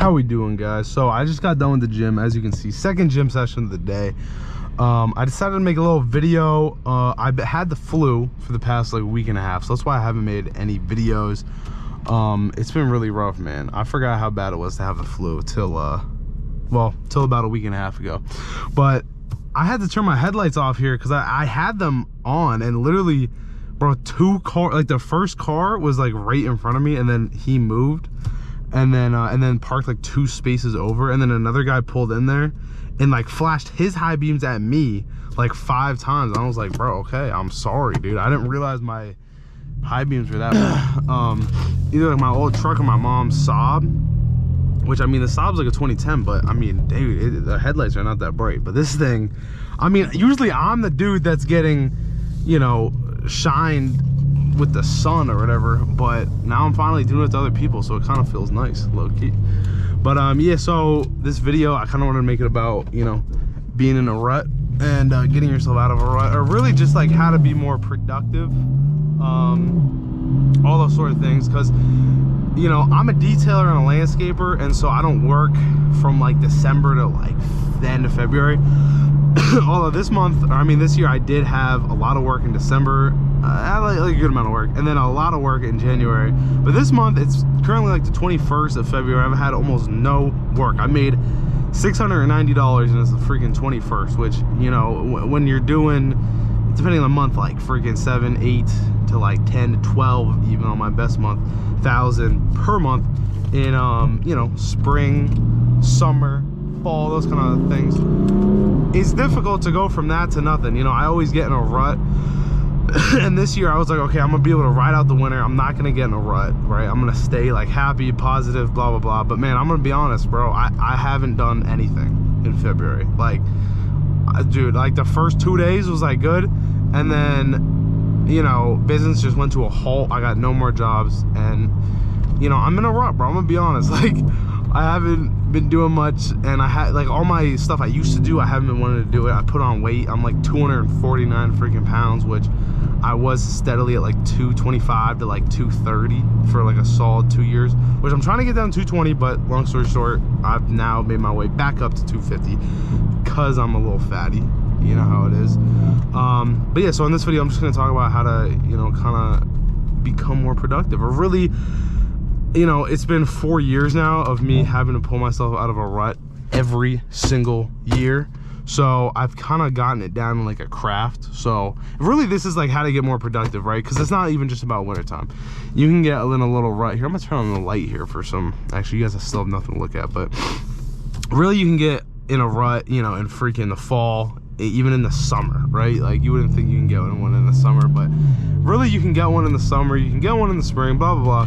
How we doing, guys? So I just got done with the gym, as you can see, second gym session of the day. I decided to make a little video. I had the flu for the past like week and a half, so that's why I haven't made any videos. It's been really rough, man. I forgot how bad it was to have the flu till about a week and a half ago. But I had to turn my headlights off here because I had them on, and literally, bro, the first car was like right in front of me, and then he moved and then parked like 2 spaces over, and then another guy pulled in there and like flashed his high beams at me like 5 times. I was like, bro, okay, I'm sorry, dude. I didn't realize my high beams were that either like my old truck or my mom's Saab, which, I mean, the Saab's like a 2010, but I mean, dude, the headlights are not that bright. But this thing, I mean, usually I'm the dude that's getting, you know, shined with the sun or whatever, but now I'm finally doing it to other people, so it kind of feels nice, low-key. But yeah, so this video, I kind of wanted to make it about, you know, being in a rut and getting yourself out of a rut, or really just like how to be more productive, all those sort of things. Because, you know, I'm a detailer and a landscaper, and so I don't work from like December to like the end of February. Although this month, or I mean this year, I did have a lot of work in December. I had like a good amount of work, and then a lot of work in January. But this month, it's currently like the 21st of February. I've had almost no work. I made $690, and it's the freaking 21st, which, you know, when you're doing, depending on the month, like freaking 7, 8 to like 10 to 12, even on my best month, 1,000 per month in you know, spring, summer, fall, those kind of things. It's difficult to go from that to nothing. You know, I always get in a rut. And this year I was like, okay, I'm gonna be able to ride out the winter. I'm not gonna get in a rut, right? I'm gonna stay like happy, positive, blah, blah, blah. But man, I'm gonna be honest, bro. I haven't done anything in February. Like, dude, like the first 2 days was like good. And then, you know, business just went to a halt. I got no more jobs. And, you know, I'm in a rut, bro. I'm gonna be honest. Like, I haven't been doing much, and I had like all my stuff I used to do, I haven't been wanting to do it. I put on weight. I'm like 249 freaking pounds, which I was steadily at like 225 to like 230 for like a solid 2 years, which I'm trying to get down to 220, but long story short, I've now made my way back up to 250 because I'm a little fatty. You know how it is. But yeah, so in this video, I'm just gonna talk about how to, you know, kind of become more productive, or really, you know, it's been 4 years now of me having to pull myself out of a rut every single year. So I've kind of gotten it down in like a craft. So really, this is like how to get more productive, right? Because it's not even just about wintertime. You can get in a little rut here. I'm gonna turn on the light here for some, actually, you guys still have nothing to look at, but really you can get in a rut, you know, in freaking the fall, even in the summer, right? Like, you wouldn't think you can get one in the summer, but really you can get one in the summer, you can get one in the spring, blah, blah, blah.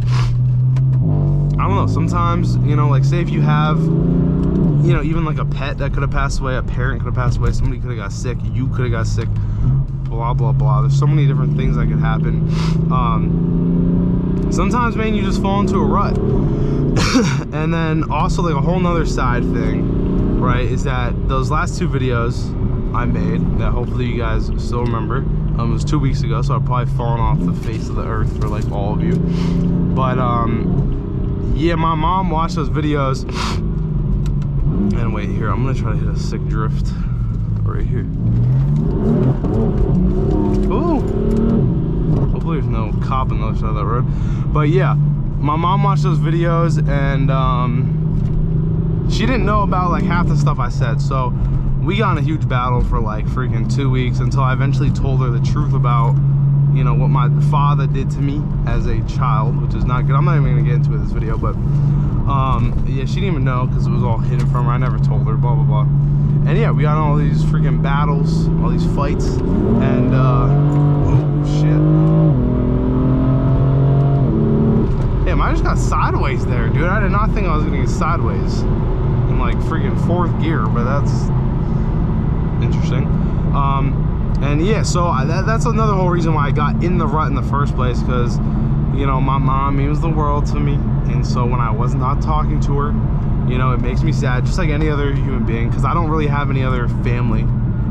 I don't know, sometimes, you know, like say if you have, you know, even like a pet that could have passed away, a parent could have passed away, somebody could have got sick, you could have got sick, blah, blah, blah. There's so many different things that could happen. Sometimes, man, you just fall into a rut. And then also like a whole nother side thing, right, is that those last 2 videos I made that hopefully you guys still remember, it was 2 weeks ago, so I've probably fallen off the face of the earth for like all of you. But yeah, my mom watched those videos, and wait here, I'm gonna try to hit a sick drift right here. Ooh, hopefully there's no cop on the other side of that road. But yeah, my mom watched those videos, and she didn't know about like half the stuff I said, so we got in a huge battle for like freaking 2 weeks until I eventually told her the truth about, you know, what my father did to me as a child, which is not good. I'm not even gonna get into it in this video, but yeah, she didn't even know because it was all hidden from her. I never told her, blah, blah, blah. And yeah, we got all these freaking battles, all these fights, and oh shit. Damn, I just got sideways there, dude. I did not think I was gonna get sideways in like freaking 4th gear, but that's interesting. And yeah, so that's another whole reason why I got in the rut in the first place, because, you know, my mom means the world to me, and so when I was not talking to her, you know, it makes me sad, just like any other human being, because I don't really have any other family,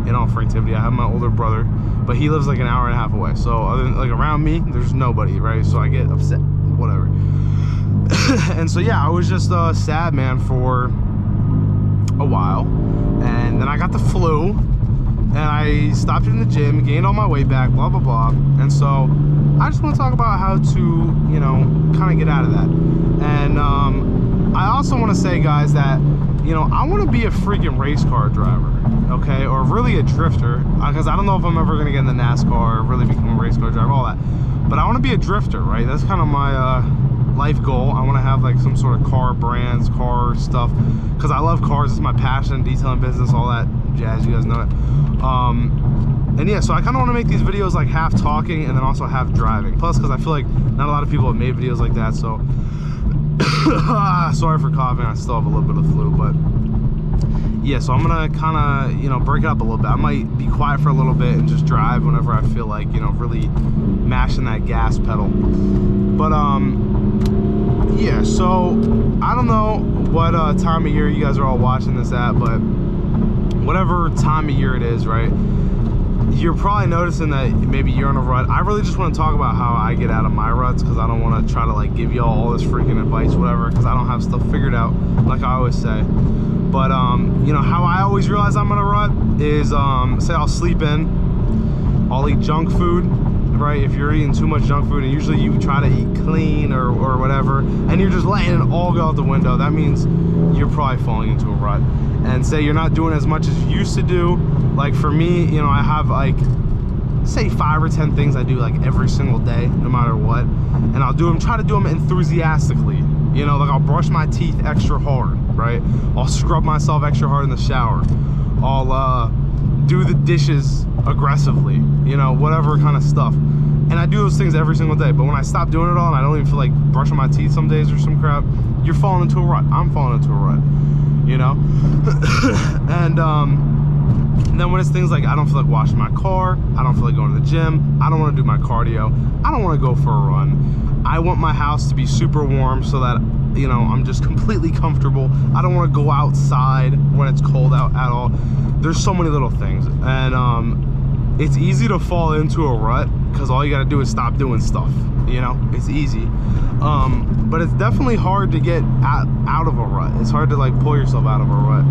in all franktivity. I have my older brother, but he lives like an hour and a half away, so other than like around me, there's nobody, right? So I get upset, whatever. And so yeah, I was just sad, man, for a while, and then I got the flu, and I stopped in the gym, gained all my weight back, blah blah blah. And so I just want to talk about how to, you know, kind of get out of that. And I also want to say, guys, that, you know, I want to be a freaking race car driver, okay, or really a drifter, because I don't know if I'm ever going to get in the NASCAR or really become a race car driver, all that. But I want to be a drifter, right? That's kind of my life goal. I want to have like some sort of car brands, car stuff, because I love cars. It's my passion, detailing business, all that jazz, you guys know it. And yeah, so I kind of want to make these videos like half talking and then also half driving. Plus, because I feel like not a lot of people have made videos like that, so sorry for coughing, I still have a little bit of flu. But yeah, so I'm gonna kind of, you know, break it up a little bit. I might be quiet for a little bit and just drive whenever I feel like, you know, really mashing that gas pedal. But yeah, so I don't know what time of year you guys are all watching this at, but whatever time of year it is, right, you're probably noticing that maybe you're in a rut. I really just want to talk about how I get out of my ruts, because I don't want to try to like give y'all all this freaking advice, whatever, because I don't have stuff figured out, like I always say. But you know, how I always realize I'm in a rut is, say I'll sleep in, I'll eat junk food, right? If you're eating too much junk food, and usually you try to eat clean or whatever, and you're just letting it all go out the window, that means you're probably falling into a rut. And say you're not doing as much as you used to do. Like for me, you know, I have like, say 5 or 10 things I do like every single day, no matter what. And I'll do them, try to do them enthusiastically. You know, like I'll brush my teeth extra hard, right? I'll scrub myself extra hard in the shower. I'll do the dishes aggressively, you know, whatever kind of stuff. And I do those things every single day. But when I stop doing it all and I don't even feel like brushing my teeth some days or some crap, you're falling into a rut. I'm falling into a rut, you know? And then when it's things like I don't feel like washing my car, I don't feel like going to the gym, I don't want to do my cardio, I don't want to go for a run, I want my house to be super warm so that, you know, I'm just completely comfortable, I don't want to go outside when it's cold out at all. There's so many little things, and it's easy to fall into a rut because all you got to do is stop doing stuff, you know? It's easy. But it's definitely hard to get out of a rut. It's hard to like pull yourself out of a rut,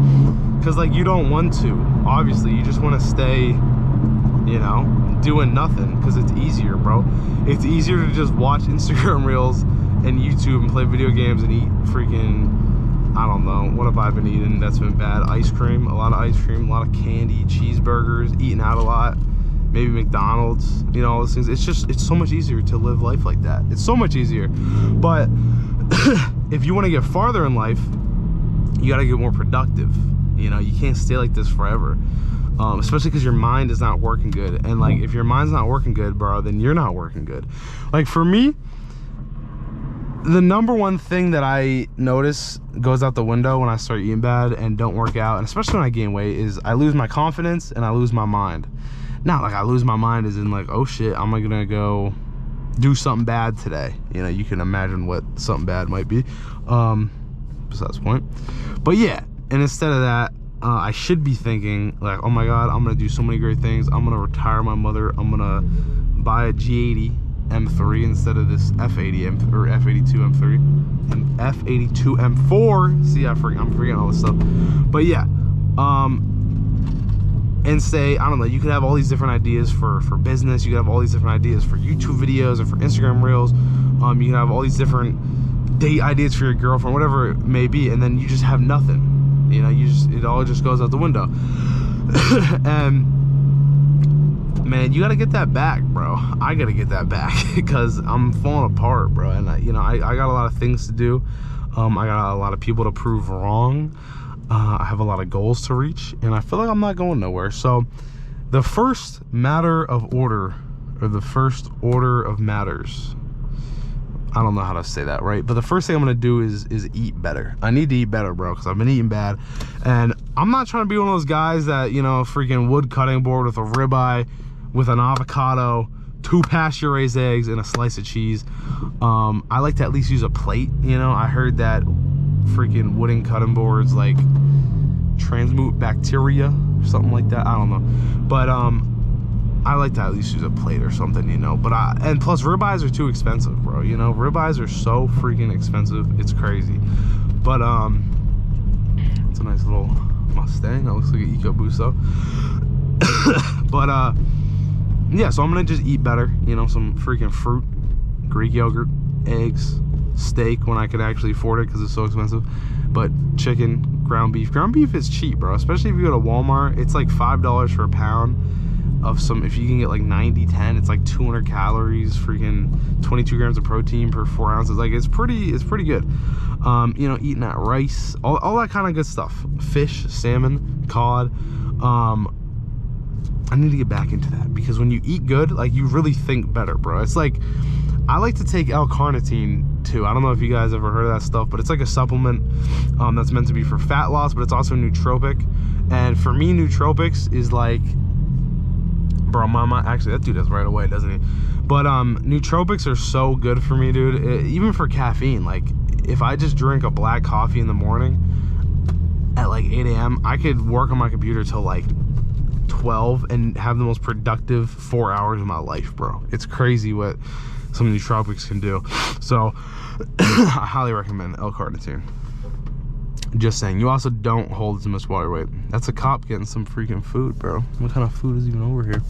because like you don't want to, obviously. You just want to stay, you know, doing nothing, because it's easier, bro. It's easier to just watch Instagram reels and YouTube and play video games and eat freaking, I don't know, what have I been eating that's been bad? Ice cream, a lot of ice cream, a lot of candy, cheeseburgers, eating out a lot, maybe McDonald's, you know, all those things. It's just, it's so much easier to live life like that. It's so much easier. But if you want to get farther in life, you got to get more productive. You know, you can't stay like this forever, especially because your mind is not working good. And like, if your mind's not working good, bro, then you're not working good. Like for me, the number one thing that I notice goes out the window when I start eating bad and don't work out, and especially when I gain weight, is I lose my confidence and I lose my mind. Not like I lose my mind as in like, oh shit, I'm gonna go do something bad today. You know, you can imagine what something bad might be, besides the point. But yeah, and instead of that, I should be thinking like, oh my god, I'm gonna do so many great things. I'm gonna retire my mother, I'm gonna buy a G80 M3 instead of this F80 or F82 M3 and F82 M4. See, I'm forgetting all this stuff. But yeah, and say, I don't know, you could have all these different ideas for business, you could have all these different ideas for YouTube videos and for Instagram reels, you can have all these different date ideas for your girlfriend, whatever it may be, and then you just have nothing, you know, it all just goes out the window. And man, you gotta get that back, bro. I gotta get that back because I'm falling apart, bro. And I got a lot of things to do. I got a lot of people to prove wrong. I have a lot of goals to reach, and I feel like I'm not going nowhere. So the first matter of order, or the first order of matters, I don't know how to say that right, but the first thing I'm gonna do is eat better. I need to eat better, bro, because I've been eating bad. And I'm not trying to be one of those guys that, you know, freaking wood cutting board with a ribeye, with an avocado, 2 pasture-raised eggs, and a slice of cheese. I like to at least use a plate, you know. I heard that freaking wooden cutting boards like transmute bacteria or something like that. I don't know. But I like to at least use a plate or something, you know. But and plus ribeyes are too expensive, bro. You know, ribeyes are so freaking expensive. It's crazy. But it's a nice little Mustang. That looks like an EcoBoost though. But yeah, so I'm gonna just eat better, you know, some freaking fruit, Greek yogurt, eggs, steak when I can actually afford it because it's so expensive. But chicken, ground beef is cheap, bro, especially if you go to Walmart. It's like $5 for a pound of some. If you can get like 90-10, it's like 200 calories, freaking 22 grams of protein per 4 ounces. Like it's pretty good. You know, eating that rice, all that kind of good stuff. Fish, salmon, cod. I need to get back into that because when you eat good, like you really think better, bro. It's like, I like to take L-carnitine too. I don't know if you guys ever heard of that stuff, but it's like a supplement that's meant to be for fat loss, but it's also nootropic. And for me, nootropics is like, bro, actually that dude does right away, doesn't he? But nootropics are so good for me, dude. Even for caffeine, like if I just drink a black coffee in the morning at like 8 a.m., I could work on my computer till like 12 and have the most productive 4 hours of my life, bro. It's crazy what some nootropics can do. So I highly recommend L-carnitine. Just saying. You also don't hold as much water weight. That's a cop getting some freaking food, bro. What kind of food is even over here?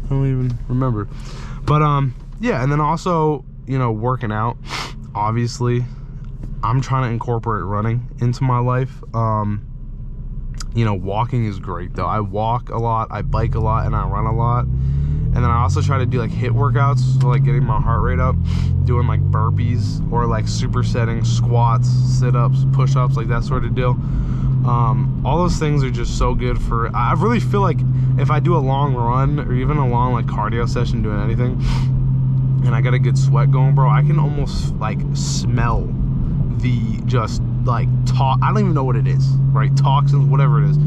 I don't even remember. But yeah, and then also, you know, working out. Obviously, I'm trying to incorporate running into my life. You know, walking is great though. I walk a lot, I bike a lot, and I run a lot. And then I also try to do like HIIT workouts, so like getting my heart rate up, doing like burpees or like supersetting, squats, sit-ups, push-ups, like that sort of deal. All those things are just so good for, I really feel like if I do a long run or even a long like cardio session doing anything, and I got a good sweat going, bro, I can almost like smell the just like I don't even know what it is, right? Toxins, whatever it is.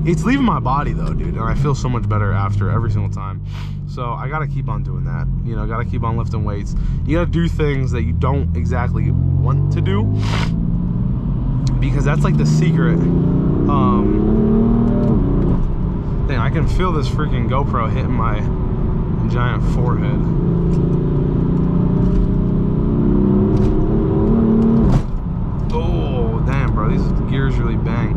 It's leaving my body though, dude, and I feel so much better after every single time. So I gotta keep on doing that. You know, gotta keep on lifting weights. You gotta do things that you don't exactly want to do, because that's like the secret. Thing. I can feel this freaking GoPro hitting my giant forehead. These gears really bang.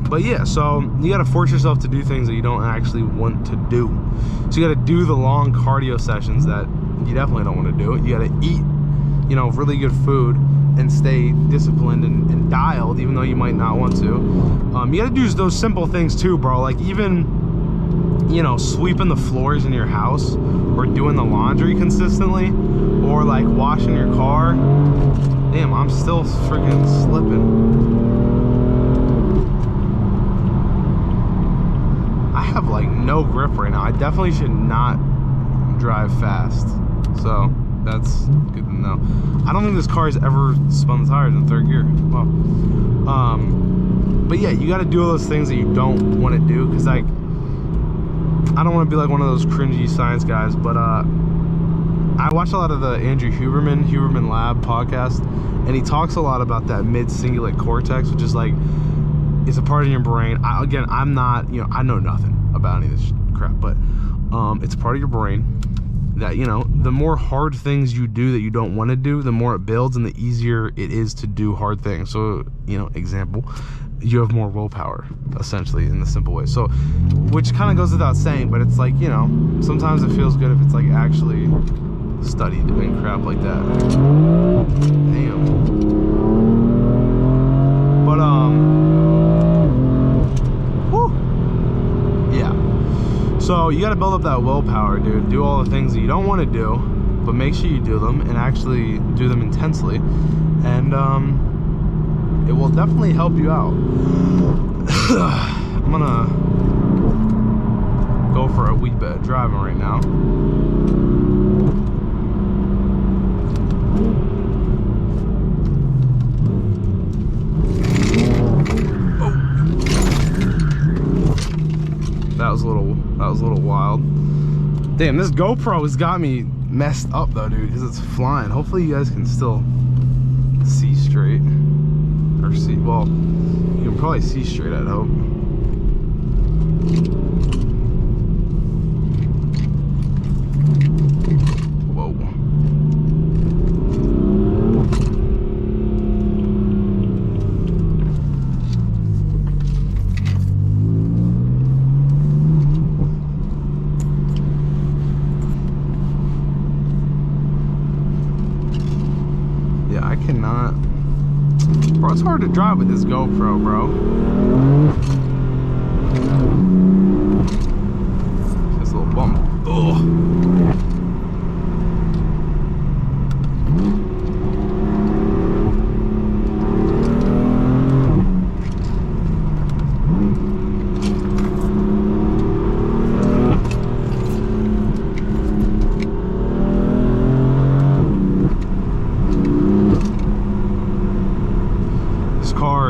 But yeah, so you gotta force yourself to do things that you don't actually want to do. So you gotta do the long cardio sessions that you definitely don't want to do. You gotta eat, you know, really good food and stay disciplined and dialed, even though you might not want to. You gotta do those simple things too, bro. Like even, you know, sweeping the floors in your house, or doing the laundry consistently, or like washing your car. Damn, I'm still freaking slipping. I have like no grip right now. I definitely should not drive fast. So that's good to know. I don't think this car has ever spun the tires in third gear. Well, but yeah, you got to do all those things that you don't want to do, because like, I don't want to be like one of those cringy science guys, but I watch a lot of the Andrew Huberman Lab podcast, and he talks a lot about that mid-cingulate cortex, which is like, it's a part of your brain. Again, I'm not, you know, I know nothing about any of this crap, but it's a part of your brain that, you know, the more hard things you do that you don't want to do, the more it builds and the easier it is to do hard things. So, you know, example, you have more willpower, essentially, in the simple way. So, which kind of goes without saying, but it's like, you know, sometimes it feels good if it's like actually studied and crap like that. Damn. But whew. Yeah. So you got to build up that willpower, dude. Do all the things that you don't want to do, but make sure you do them and actually do them intensely, and it will definitely help you out. I'm gonna go for a wee bit of driving right now. That was a little wild. Damn, this GoPro has got me messed up though, dude, because it's flying. Hopefully you guys can still see straight, or see, well, you can probably see straight, I'd hope. Bro, it's hard to drive with this GoPro, bro. This little bump. Ugh.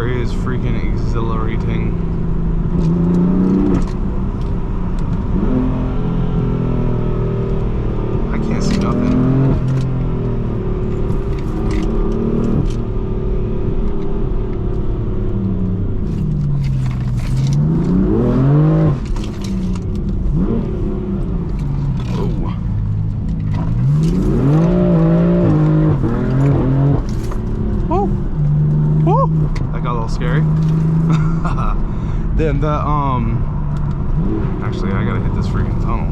Is freaking exhilarating. I can't see nothing. Scary. Then the actually I gotta hit this freaking tunnel.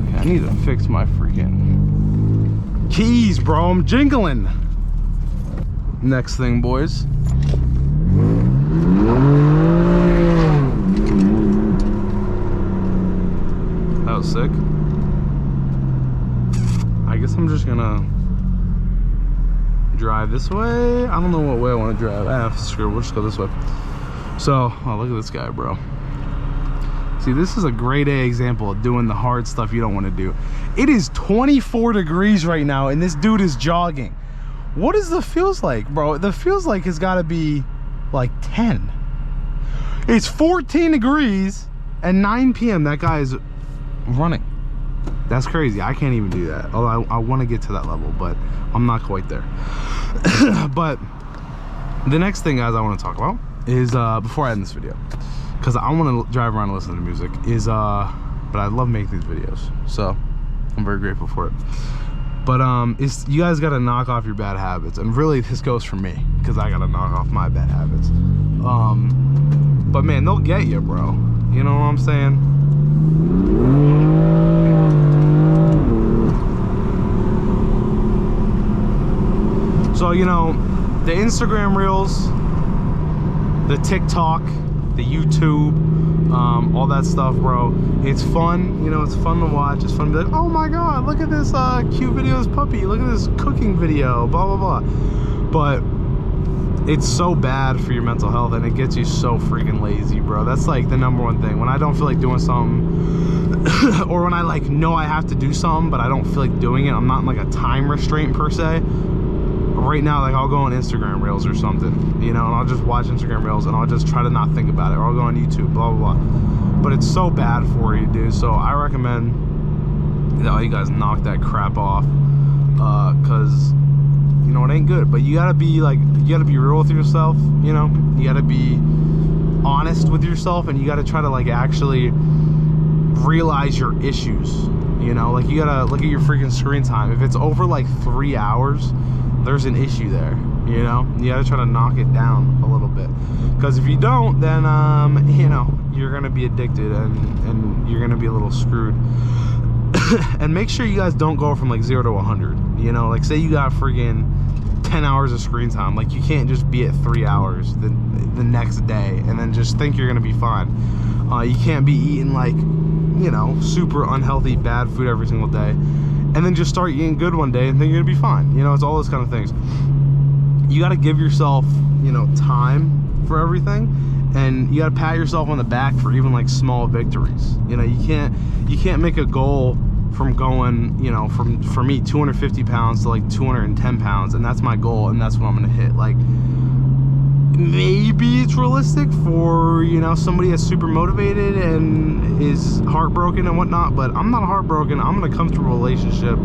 Okay, I need to fix my freaking keys, bro. I'm jingling. Next thing, boys. That was sick. I guess I'm just gonna drive this way. I don't know what way I want to drive. Screw it, we'll just go this way. So, oh, look at this guy, bro. See, this is a grade A example of doing the hard stuff you don't want to do. It is 24 degrees right now, and this dude is jogging. What does the feels like, bro? The feels like has got to be like 10. It's 14 degrees and 9 p.m. That guy is running. That's crazy. I can't even do that. Although I want to get to that level, but I'm not quite there. But the next thing, guys, I want to talk about is before I end this video, because I want to drive around and listen to music, is but I love making these videos, so I'm very grateful for it. But it's, you guys got to knock off your bad habits, and really this goes for me, because I got to knock off my bad habits. But man, they'll get you, bro. You know what I'm saying? So, you know, the Instagram reels, the TikTok, the YouTube, all that stuff, bro. It's fun, you know, it's fun to watch. It's fun to be like, oh my god, look at this cute video of this puppy, look at this cooking video, blah blah blah. But it's so bad for your mental health, and it gets you so freaking lazy, bro. That's like the #1 thing. When I don't feel like doing something or when I like know I have to do something but I don't feel like doing it, I'm not in like a time restraint per se. Right now, like, I'll go on Instagram reels or something, you know, and I'll just watch Instagram reels and I'll just try to not think about it, or I'll go on YouTube, blah blah blah. But it's so bad for you, dude. So I recommend that all you guys knock that crap off, because you know it ain't good. But you gotta be like, you gotta be real with yourself, you know, you gotta be honest with yourself, and you gotta try to like actually realize your issues, you know. Like, you gotta look at your freaking screen time. If it's over like 3 hours, there's an issue there, you know. You gotta try to knock it down a little bit, because if you don't, then you know, you're gonna be addicted, and you're gonna be a little screwed. And make sure you guys don't go from like 0 to 100, you know. Like, say you got friggin' 10 hours of screen time, like, you can't just be at 3 hours the next day and then just think you're gonna be fine. You can't be eating like, you know, super unhealthy bad food every single day and then just start eating good one day and think you're gonna be fine. You know, it's all those kind of things. You gotta give yourself, you know, time for everything, and you gotta pat yourself on the back for even like small victories. You know, you can't make a goal from going, you know, for me 250 pounds to like 210 pounds, and that's my goal, and that's what I'm gonna hit. Like, maybe it's realistic for, you know, somebody that's super motivated and is heartbroken and whatnot, but I'm not heartbroken. I'm in a comfortable relationship.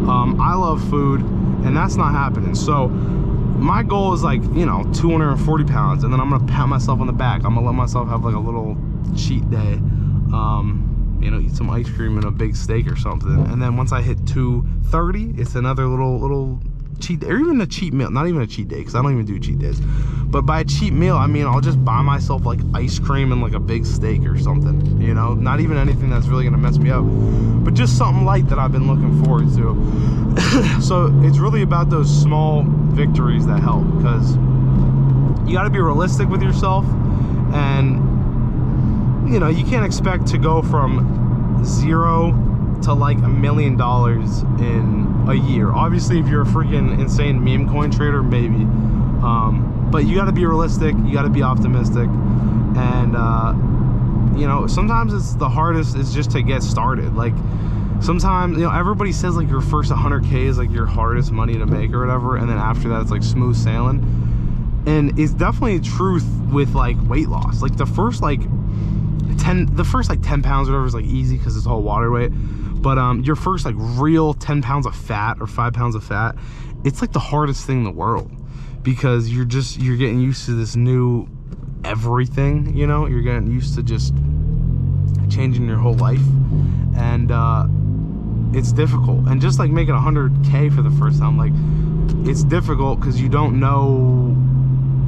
I love food, and that's not happening. So my goal is like, you know, 240 pounds, and then I'm gonna pat myself on the back. I'm gonna let myself have like a little cheat day, you know, eat some ice cream and a big steak or something. And then once I hit 230, it's another little cheat day, or even a cheat meal. Not even a cheat day, because I don't even do cheat days. But by a cheat meal, I mean I'll just buy myself like ice cream and like a big steak or something, you know, not even anything that's really gonna mess me up, but just something light that I've been looking forward to. So it's really about those small victories that help, because you got to be realistic with yourself, and you know, you can't expect to go from 0 to like $1 million in a year. Obviously, if you're a freaking insane meme coin trader, maybe. But you got to be realistic. You got to be optimistic, and you know, sometimes it's the hardest is just to get started. Like sometimes, you know, everybody says like your first 100K is like your hardest money to make or whatever, and then after that it's like smooth sailing. And it's definitely truth with like weight loss. Like the first like 10 pounds or whatever is like easy because it's all water weight. But your first like real 10 pounds of fat or 5 pounds of fat, it's like the hardest thing in the world, because you're getting used to this new everything, you know. You're getting used to just changing your whole life, and it's difficult. And just like making 100K for the first time, like it's difficult because you don't know,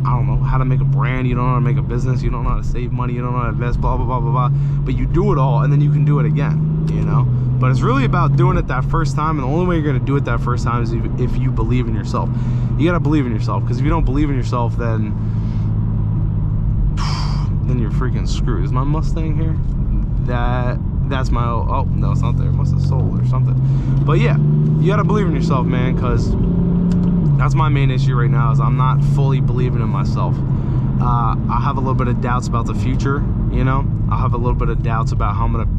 I don't know how to make a brand, you don't know how to make a business, you don't know how to save money, you don't know how to invest, blah blah blah blah blah. But you do it all, and then you can do it again, you know. But it's really about doing it that first time, and the only way you're gonna do it that first time is if you believe in yourself. You gotta believe in yourself, because if you don't believe in yourself, then you're freaking screwed. Is my Mustang here? That's my, oh no, it's not there. It must have sold or something. But yeah, you gotta believe in yourself, man, because that's my main issue right now, is I'm not fully believing in myself. I have a little bit of doubts about the future, you know. I have a little bit of doubts about how I'm gonna,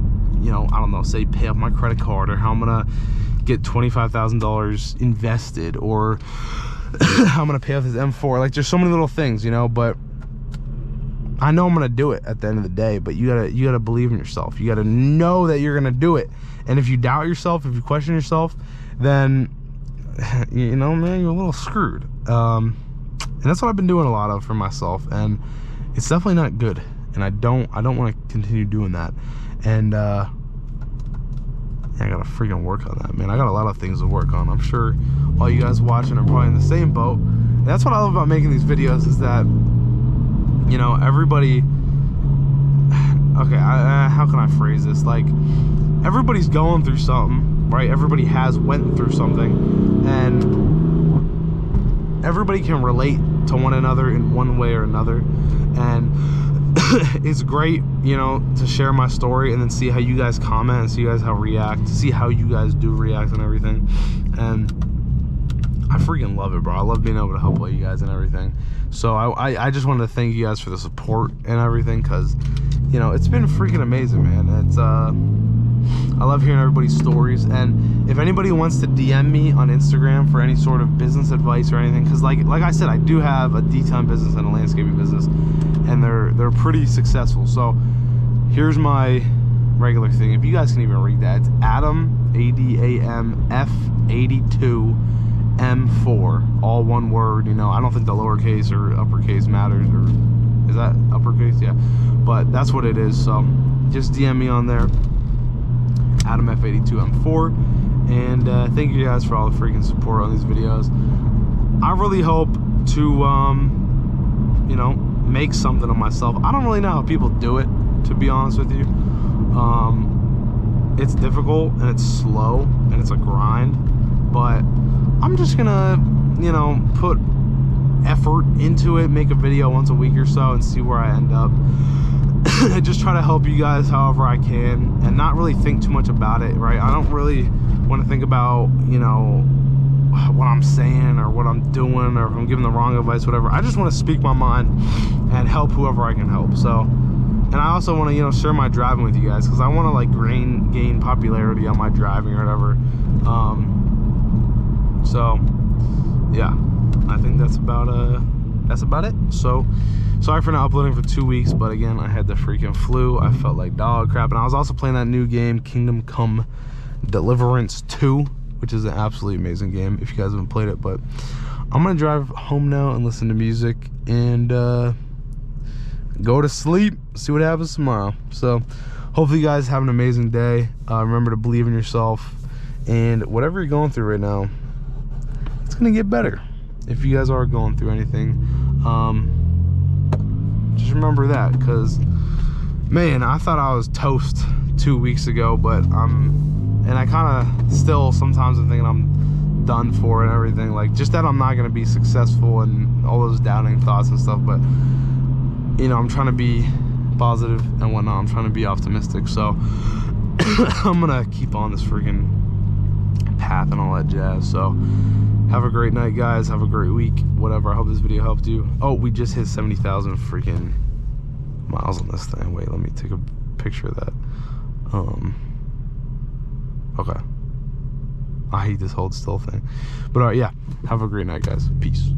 you know, I don't know, say pay off my credit card, or how I'm gonna get $25,000 invested, or how I'm gonna pay off this M4. Like there's so many little things, you know, but I know I'm gonna do it at the end of the day. But you gotta believe in yourself. You gotta know that you're gonna do it. And if you doubt yourself, if you question yourself, then you know, man, you're a little screwed. And that's what I've been doing a lot of for myself, and it's definitely not good. And I don't want to continue doing that. And yeah, I gotta freaking work on that, man. I got a lot of things to work on. I'm sure all you guys watching are probably in the same boat. And that's what I love about making these videos, is that, you know, everybody, okay, how can I phrase this? Like, everybody's going through something, right? Everybody has went through something, and everybody can relate to one another in one way or another. And it's great, you know, to share my story and then see how you guys comment and see you guys how react, see how you guys do react and everything. And I freaking love it, bro. I love being able to help all you guys and everything. So I just wanted to thank you guys for the support and everything, because, you know, it's been freaking amazing, man. It's I love hearing everybody's stories. And if anybody wants to DM me on Instagram for any sort of business advice or anything, because like I said, I do have a detailing business and a landscaping business, and they're pretty successful. So here's my regular thing. If you guys can even read that, it's Adam, ADAM F82 M4, all one word. You know, I don't think the lowercase or uppercase matters, or is that uppercase? Yeah, but that's what it is. So just DM me on there, Adam F82 M4, and thank you guys for all the freaking support on these videos. I really hope to you know, make something of myself. I don't really know how people do it, to be honest with you. It's difficult, and it's slow, and it's a grind, but I'm just gonna, you know, put effort into it, make a video once a week or so, and see where I end up. Just try to help you guys however I can, and not really think too much about it, right? I don't really want to think about, you know, what I'm saying or what I'm doing, or if I'm giving the wrong advice, whatever. I just want to speak my mind and help whoever I can help. So, and I also want to, you know, share my driving with you guys, because I want to like gain popularity on my driving or whatever. So yeah, I think that's about it. So sorry for not uploading for 2 weeks, but again, I had the freaking flu. I felt like dog crap, and I was also playing that new game, Kingdom Come Deliverance 2, which is an absolutely amazing game if you guys haven't played it. But I'm gonna drive home now and listen to music and go to sleep, see what happens tomorrow. So hopefully you guys have an amazing day. Remember to believe in yourself, and whatever you're going through right now, it's gonna get better. If you guys are going through anything, just remember that, because man, I thought I was toast 2 weeks ago, but and I kind of still sometimes I'm thinking I'm done for and everything, like just that I'm not gonna be successful and all those doubting thoughts and stuff. But you know, I'm trying to be positive and whatnot. I'm trying to be optimistic, so I'm gonna keep on this freaking path and all that jazz. So have a great night, guys. Have a great week, whatever. I hope this video helped you. Oh, we just hit 70,000 freaking miles on this thing. Wait, let me take a picture of that. Okay, I hate this hold still thing, but all right, yeah, have a great night, guys. Peace.